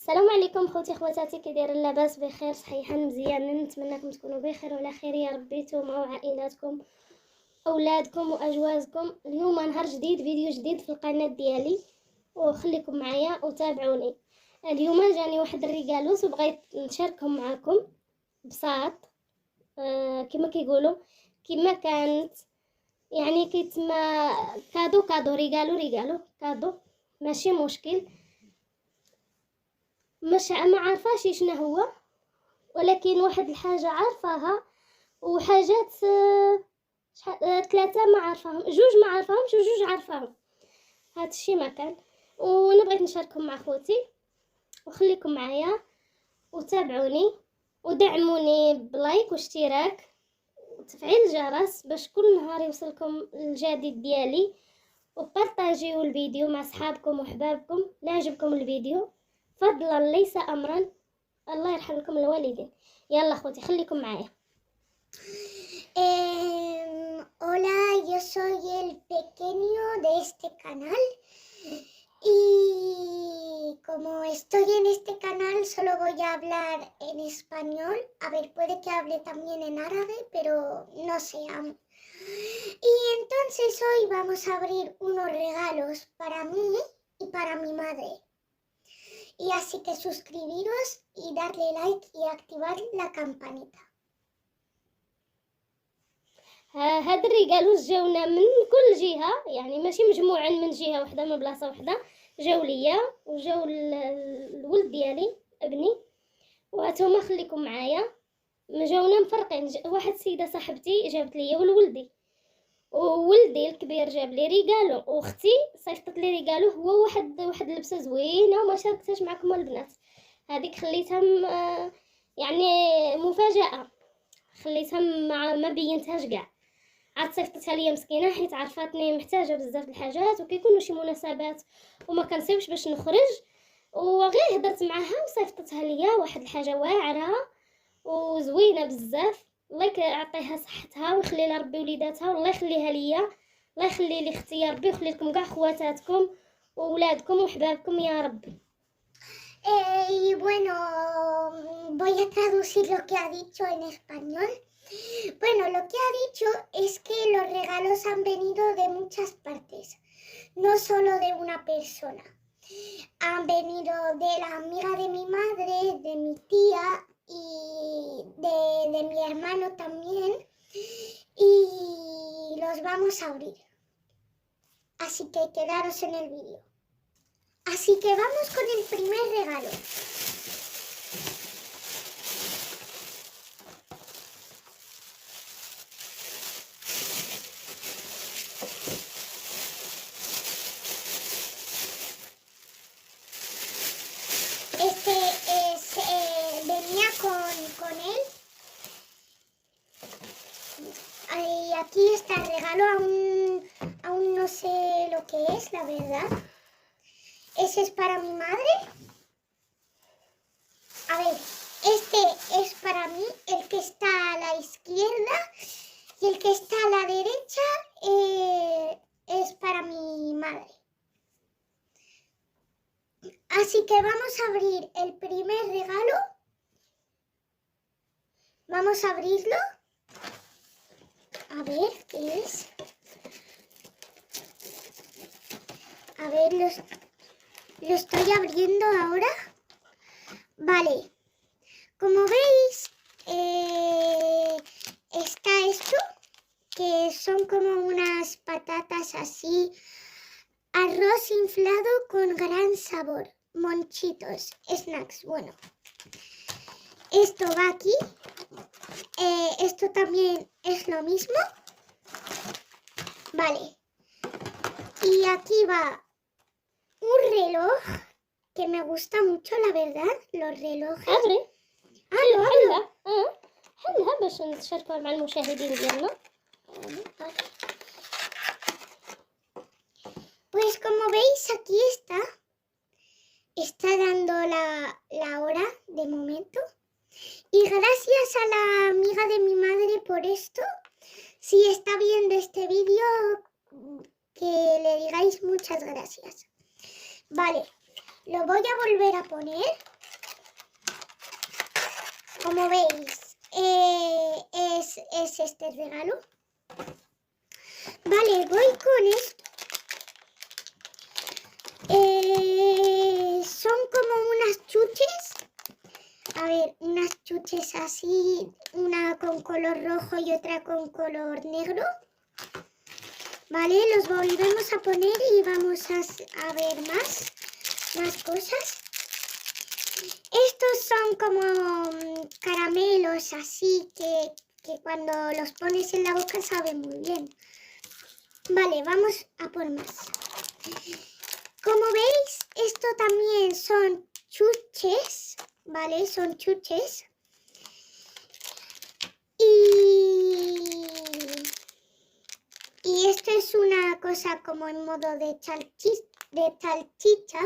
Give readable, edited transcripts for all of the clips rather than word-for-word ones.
السلام عليكم خوتي خواتاتي، كي دايرين؟ لاباس بخير صحيحا مزيان؟ نتمنىكم تكونوا بخير وعلى خير يا ربي، نتوما وعائلاتكم اولادكم واجوازكم. اليوم نهار جديد، فيديو جديد في القناه ديالي، وخليكم معايا وتابعوني. اليوم جاني واحد الريغالوس وبغيت نشاركهم معكم بساط. كما كيقولوا، كما كانت يعني كيتما كادو ريغالو كادو، ماشي مشكل. مش ما عارفاش شنو هو، ولكن واحد الحاجه عارفاها، وحاجات ثلاثه ما عارفاهم، جوج ما عارفاهمش وجوج عارفاهم. هذا الشيء ما كان، وانا بغيت نشارككم مع خوتي، وخليكم معايا وتابعوني ودعموني بلايك واشتراك وتفعيل الجرس باش كل نهار يوصلكم الجديد ديالي، وبارطاجيو الفيديو مع صحابكم وحبابكم. لا عجبكم الفيديو فضلا ليس امرا، الله يرحم لكم الوالدين. يلا خوتي خليكم معايا. Hola, yo soy el pequeño de este canal y como estoy en este canal solo voy a hablar en español. A ver, puede que hable también en árabe, pero no sé aún. Y entonces hoy vamos a abrir unos regalos para mí y para mi madre. Y así que suscribiros y darle like y activar la campanita. هاد الرجالوس جاونا من كل جهه، يعني ماشي مجموعا من جهه واحده من بلاصه واحده، جاو ليا وجاو الولد ديالي ابني، وهاتوما خليكم معايا. جاونا مفرقين، واحد السيده صاحبتي جابت ليا ولولدي، وولدي الكبير جاب لي ريغالو، واختي صيفطت لي ريغالو هو واحد لبسه زوينه وما شاركتهاش معكم البنات. هذيك خليتها يعني مفاجاه، خليتها ما بينتهاش كاع. عاد صيفطتها ليا مسكينه حيت عرفاتني محتاجه بزاف الحاجات، وكيكونوا شي مناسبات وما كنسيبش باش نخرج، وغير هضرت معاها وصيفطتها ليا واحد الحاجه واعره وزوينه بزاف. الله يعطيها صحتها ويخلي لها ربي وليداتها، والله يخليها ليا، الله يخلي لي اختي يا ربي، ويخلي لكم كاع خواتاتكم واولادكم وحبابكم يا ربي. Y bueno, voy a traducir lo que ha dicho en español. Bueno, lo que ha dicho es que los regalos han venido de muchas partes, no solo de una persona. Han venido de la amiga de mi madre, de mi tía y de mi hermano también. Y los vamos a abrir. Así que quedaros en el vídeo. Así que vamos con el primer regalo. Este venía con él. Y aquí está el regalo, aún no sé lo que es, la verdad. Ese es para mi madre. A ver, este es para mí, el que está a la izquierda, y el que está a la derecha es para mi madre. Así que vamos a abrir el primer regalo. Vamos a abrirlo. A ver, ¿qué es? A ver, lo estoy abriendo ahora. Vale. Como veis, está esto, que son como unas patatas así, arroz inflado con gran sabor, monchitos, snacks. Bueno, esto va aquí. Esto también es lo mismo. Vale. Y aquí va un reloj que me gusta mucho, la verdad, los relojes. ادري lo abro. حلها باش نشاركوها مع المشاهدين ديالنا. Pues como veis aquí está dando la hora de momento. Y gracias a la amiga de mi madre por esto. Si está viendo este vídeo, que le digáis muchas gracias. Vale, lo voy a volver a poner. como veis, es este regalo. Vale, voy con esto. Son como unas chuches. A ver, unas chuches así, una con color rojo y otra con color negro. Vale, los volvemos a poner y vamos a ver más cosas. Estos son como caramelos así que cuando los pones en la boca saben muy bien. Vale, vamos a por más. Como veis, esto también son chuches, ¿vale? Son chuches. Y esto es una cosa como en modo de salchicha,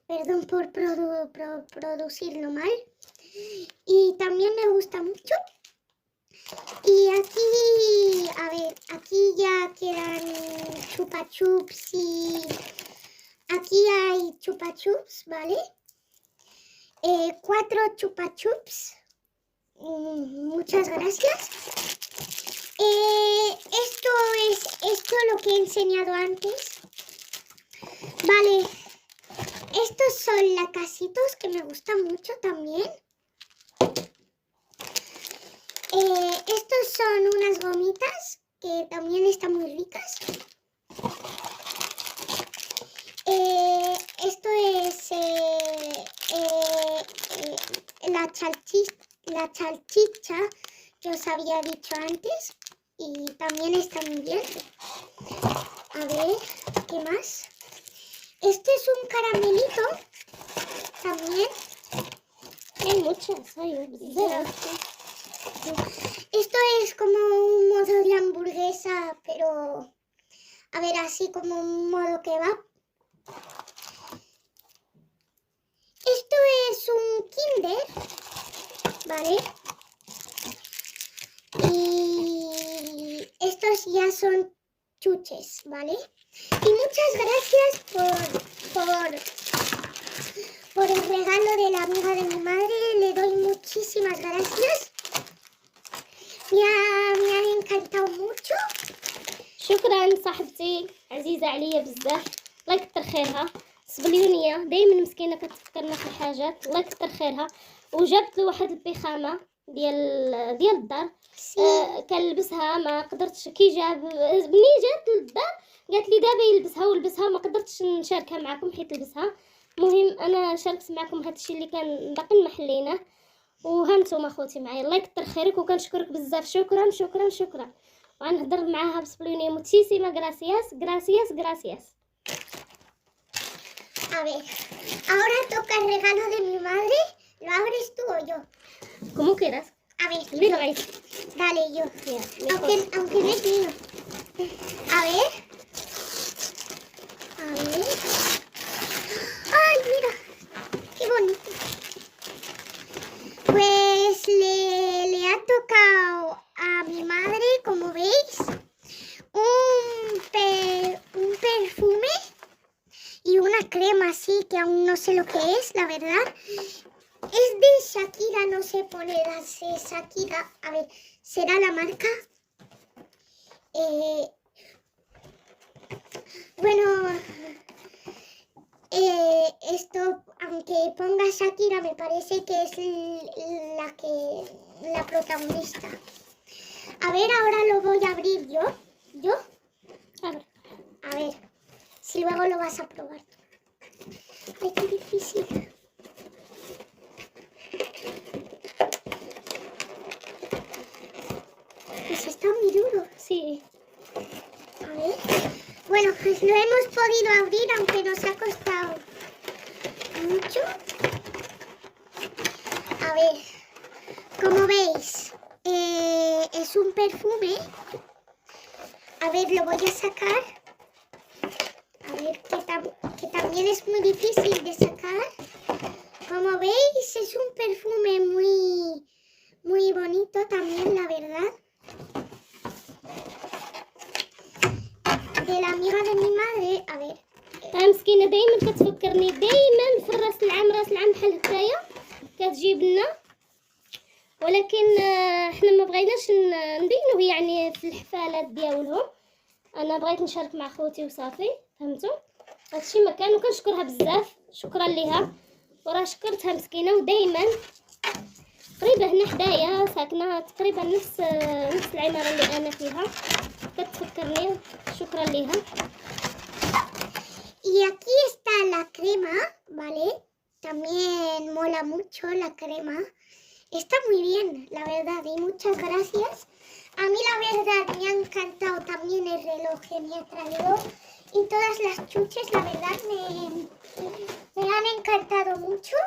perdón por producirlo mal. Y también me gusta mucho. Y aquí, a ver, aquí ya quedan chupa chups y aquí hay chupa chups, ¿vale? 4 chupa chups. Muchas gracias. Esto lo que he enseñado antes. Vale, estos son lacasitos que me gustan mucho también. Estos son unas gomitas que también están muy ricas. Esto es la salchicha que os había dicho antes y también está muy bien. A ver, ¿qué más? Este es un caramelito también. Hay muchas, Esto es como un modo de hamburguesa, pero a ver, así como un modo kebab. Esto es un Kinder, ¿vale? Y estos ya son chuches, ¿vale? Y muchas gracias por el regalo de la amiga de mi madre. Le doy muchísimas gracias. Me ha encantado mucho. شكرا صاحبتي، عزيزة عليا بزاف، الله يكتر خيرها. صبليونية دايما مسكينة كتفكرنا في الحاجات، الله يكتر خيرها. وجبت له واحد البيخامة ديال الدار. كنلبسها، ما قدرتش كي جاب بني جات للدار قالت لي دابا يلبسها ما قدرتش نشاركها معكم حيت لبسها. المهم انا شاركت معكم هذا الشيء اللي كان باقي ما حليناه. وهانتوما خوتي معايا، الله يكتر خيرك وكنشكرك بزاف. شكرا شكرا شكرا. وغنهضر معاها بسبلونية. muchísimas gracias. A ver, ahora toca el regalo de mi madre. ¿Lo abres tú o yo? como quieras. A ver, اللي بغيتي. dale yo. يلا. Aunque no es mío. A ver. ¡Ay, mira! ¡Qué bonito! Pues le ha tocado a mi madre, como veis, un perfume y una crema así que aún no sé lo que es, la verdad. Es de Shakira, no sé ponerse Shakira. A ver, ¿será la marca? Bueno, esto, aunque ponga Shakira, me parece que es la protagonista. A ver, ahora lo voy a abrir yo. A ver, si luego lo vas a probar tú. Ay, qué difícil. Pues está muy duro. Sí. A ver. Bueno, pues lo hemos podido abrir, aunque nos ha costado mucho. A ver, como veis, es un perfume. A ver, lo voy a sacar. A ver, que también es muy difícil de sacar. Como veis, es un perfume muy bonito también, la verdad. De la amiga de mi madre. A ver. مسكينة دايما كتفكرني دايما في راس العام بحال هكايا كتجيب لنا. ولكن حنا ما بغيناش نبينوه يعني في الحفلات ديالهم. انا بغيت نشارك مع خوتي وصافي، فهمتوا؟ هادشي ما كان، وكنشكرها بزاف، شكرا ليها، وراه شكرتها مسكينه، ودائما قريبه هنا حدايا، ساكنه تقريبا نفس العماره اللي انا فيها، كتفكرني. شكرا ليها. Y aquí está la crema, ¿vale? También mola mucho la crema. Está muy bien, la verdad, y muchas gracias. A mí la verdad me ha encantado también el reloj que me ha traído y todas las chuches, la verdad me han encantado mucho.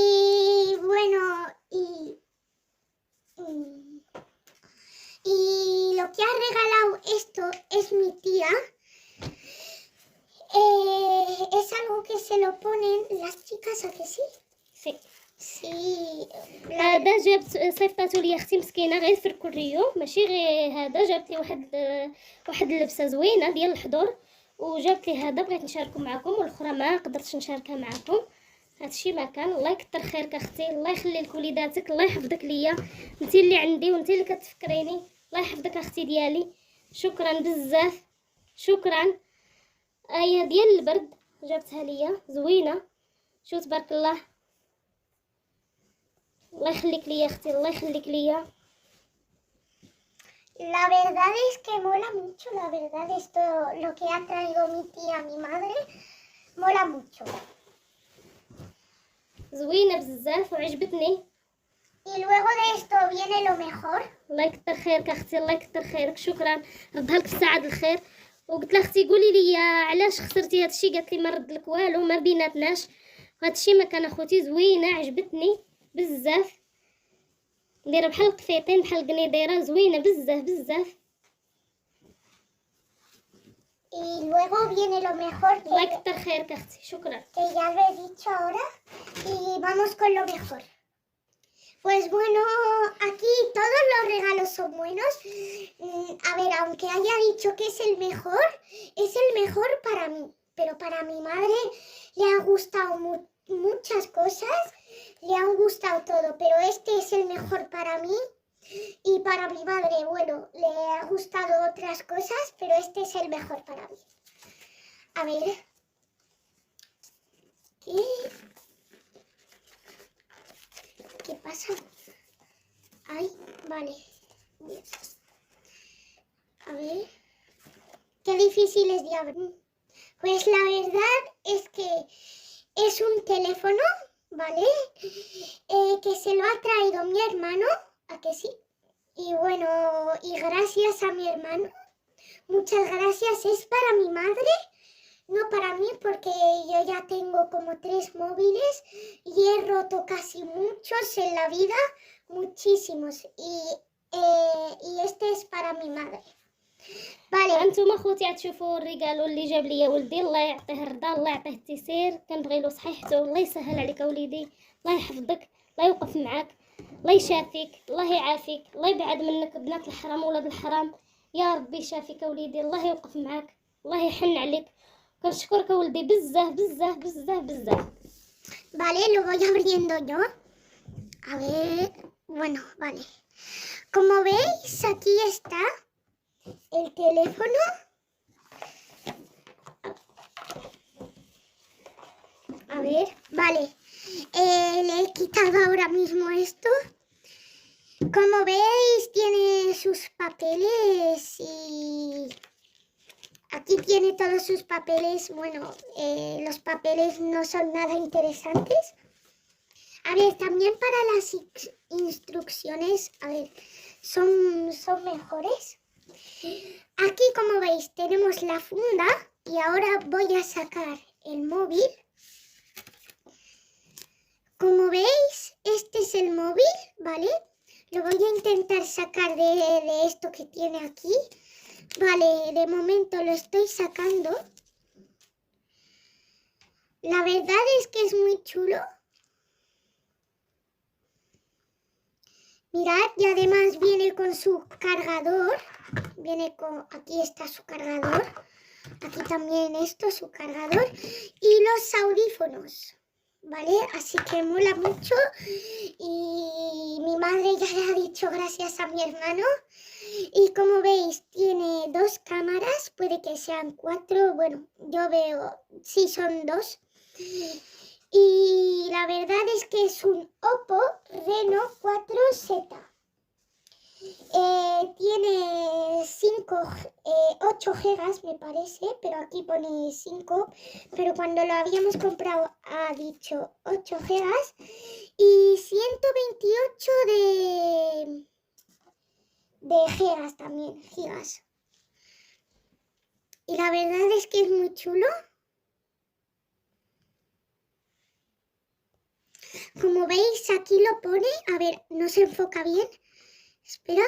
Y bueno, y lo que ha regalado esto es mi tía. Es algo que se lo ponen las chicas, ¿a que sí? سي Sí. هذا جابت صيفطاتو ليا اختي مسكينه غير في الكوريو، ماشي غير هذا، جابت لي واحد اللبسه زوينه ديال الحضور، وجابت لي هذا بغيت نشاركو معكم، والاخرى ما قدرتش نشاركها معكم. هادشي ما كان. الله يكثر خيرك اختي، الله يخلي لك وليداتك، الله يحفظك ليا، انت اللي عندي وانت اللي كتفكريني. الله يحفظك اختي ديالي، شكرا بزاف، شكرا. ايه ديال البرد جابتها ليا زوينه، شو تبارك الله. الله يخليك ليا اختي، الله يخليك ليا. La verdad es que mola mucho, la verdad, esto, lo que ha traído mi tía, mi madre, mola mucho. زوينه بزاف وعجبتني. Y luego de esto viene lo mejor. الله يكثر خيرك اختي، الله يكثر خيرك، شكرا. ردها لك في ساعه الخير. وقلت لها اختي قولي لي علاش خسرتي هادشي، قالت لي ما رد لك والو، ما بيناتناش. هادشي ما كان اخوتي، زوينه عجبتني بزاف، دايره بحال القفيطين بحال القنيديره، زوينه بزاف بزاف. Y luego viene lo mejor الله يكثر خيرك اختي، شكرا. que ya lo he dicho ahora. Y vamos con lo mejor. Pues bueno, aquí todos los regalos son buenos. A ver, aunque haya dicho que es el mejor para mí. Pero para mi madre le han gustado muchas cosas, le han gustado todo, pero este es el mejor para mí. Y para mi madre, bueno, le ha gustado otras cosas, pero este es el mejor para mí. A ver. ¿Qué pasa? Ay, vale. Bien. A ver. Qué difícil es de abrir. Pues la verdad es que es un teléfono, ¿vale? Que se lo ha traído mi hermano, ¿a que sí? Y bueno, y gracias a mi hermano, muchas gracias, es para mi madre, no para mí, porque yo ya tengo como 3 móviles y he roto casi muchos en la vida, muchísimos, y este es para mi madre. Vale. انتم اخوتي تشوفوا الرجال اللي جاب لي ولدي، الله يعطيه الرضا، الله يعطيه التيسير، كنبغي له صحيحته، الله يسهل عليك وليدي، الله يحفظك، الله يوقف معاك، الله يشافيك، الله يعافيك، الله يبعد منك بنات الحرام ولاد الحرام، يا ربي يشافيك وليدي، الله يوقف معاك، الله يحن عليك. كنشكرك ولدي بزاف بزاف بزاف بزاف. Vale, lo voy abriendo yo. A ver, bueno, vale. Como veis, aquí está el teléfono. A ver, vale. Le he quitado ahora mismo esto. Como veis, tiene sus papeles y aquí tiene todos sus papeles. Bueno, los papeles no son nada interesantes. A ver, también para las instrucciones, a ver, son mejores. Aquí, como veis, tenemos la funda y ahora voy a sacar el móvil. Como veis, este es el móvil, ¿vale? Lo voy a intentar sacar de esto que tiene aquí. Vale, de momento lo estoy sacando. La verdad es que es muy chulo. Mirad, y además viene con su cargador. Aquí está su cargador. Aquí también esto, su cargador. Y los audífonos. ¿vale? Así que mola mucho y mi madre ya le ha dicho gracias a mi hermano. Y como veis, tiene 2 cámaras, puede que sean 4, bueno, yo veo, sí son 2. Y la verdad es que es un Oppo Reno 4Z. Tiene 8 gigas me parece, pero aquí pone 5, pero cuando lo habíamos comprado ha dicho 8 gigas y 128 de gigas también, gigas. Y la verdad es que es muy chulo. Como veis, aquí lo pone, a ver, no se enfoca bien, espera,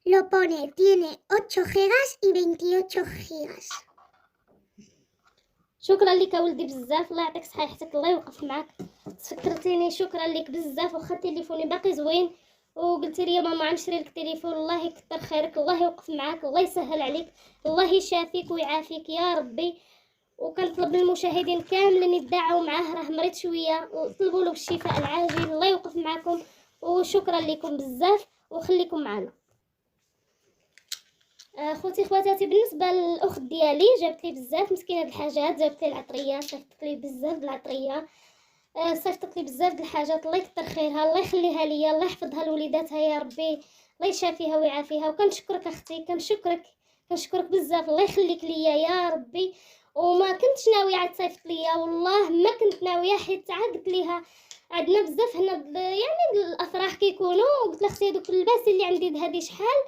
lo pone, tiene 8 gigas y 28 gigas. شكرا لك ولدي بزاف، الله يعطيك صحيحتك، الله يوقف معك، تفكرتيني، شكرا لك بزاف. واخا تليفوني باقي زوين وقلتي لي ماما غنشري لك تليفون، الله يكثر خيرك، الله يوقف معك، الله يسهل عليك، الله يشافيك ويعافيك يا ربي. وكنطلب من المشاهدين كاملين يدعوا معاه، راه مريض شويه، وطلبوا له بالشفاء العاجل، الله يوقف معكم، وشكرا لكم بزاف وخليكم معنا. خوتي خواتاتي، بالنسبه للاخت ديالي جابت لي بزاف مسكينه د الحاجات، جابت لي العطريه، صيفطت لي بزاف د العطريه، صيفطت لي بزاف د الحاجات، الله يكثر خيرها، الله يخليها ليا، الله يحفظها لوليداتها يا ربي، الله يشافيها ويعافيها. وكنشكرك اختي، كنشكرك بزاف، الله يخليك ليا يا ربي. وما كنتش ناويه عاد تصيفط ليا، والله ما كنت ناويه، حيت عاد قلت ليها عندنا بزاف هنا يعني الافراح كيكونوا، وقلت لها اختي هذوك اللباس اللي عندي هذه شحال،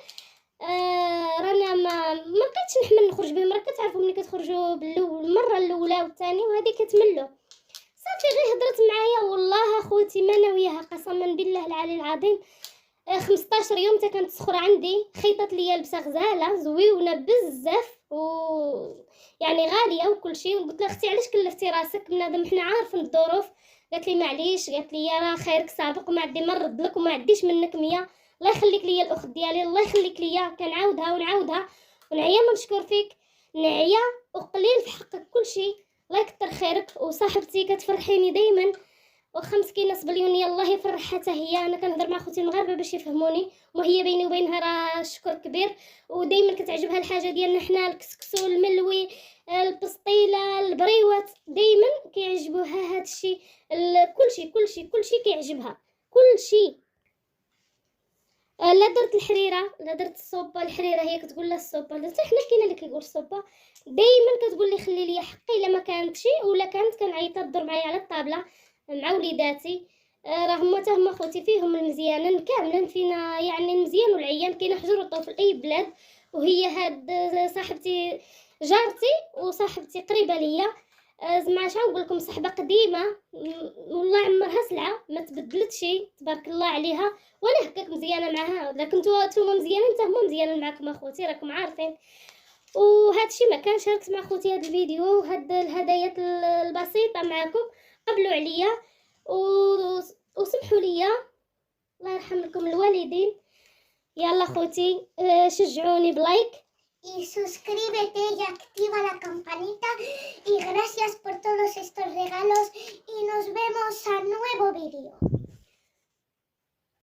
رانا ما بقيتش نحمل نخرج بهم، راه كتعرفوا ملي كتخرجوا المره الاولى والثانيه وهذه كتملوا صافي. غير هضرت معايا، والله اخوتي ما ناوياها قسما بالله العلي العظيم. 15 يوم حتى كانت سخرة عندي، خيطت ليا لبسه غزاله زويونه بزاف يعني غاليه وكل شيء. وقلت لها اختي علاش كلفتي راسك، بنادم حنا عارفين الظروف. قالت لي معليش، قالت لي راه خيرك سابق وما عندي ما نرد لك وما عنديش منك 100. الله يخليك ليا الاخت ديالي، الله يخليك ليا، كنعاودها ونعاودها ونعيا ونشكر فيك، نعيا وقليل في حقك كل شيء، الله يكثر خيرك. وصاحبتي كتفرحيني دائما، واخا مسكينه صبليونيه الله يفرحها حتى هي. انا كنهضر مع خوتي المغاربه باش يفهموني، وهي بيني وبينها راه الشكر كبير، ودائما كتعجبها الحاجه ديالنا حنا، الكسكسو، الملوي، البسطيله، البريوات، دائما كيعجبوها هذا الشيء، كل شيء كيعجبها، كل شيء. لا درت الحريره، لا درت الصوبه. الحريره هي كتقول لها الصوبه، حتى حنا كاين اللي كيقول الصوبه، دائما كتقول لي خلي لي حقي الا ما كانتش، ولا كانت كنعيطها تدور معايا على الطابله مع وليداتي. راهم حتى هما خوتي فيهم المزيانين كاملين، فينا يعني المزيان والعيان، كاين حجر وطوف في اي بلاد. وهي هاد صاحبتي جارتي وصاحبتي قريبه ليا، زعما اش نقول لكم، صحبه قديمه، والله عمرها سلعه ما تبدلت تبارك الله عليها، وانا هكاك مزيانه معها. اذا كنتو نتوما مزيانين حتى هما مزيانين معكم اخوتي، راكم عارفين. وهذا الشيء ما كان شاركت مع خوتي هذا الفيديو وهاد الهدايا البسيطه معكم، قبلوا عليا وسمحوا لي، الله يرحم لكم الوالدين. يلا خوتي شجعوني بلايك y suscríbete y activa la campanita y gracias por todos estos regalos y nos vemos a nuevo vídeo.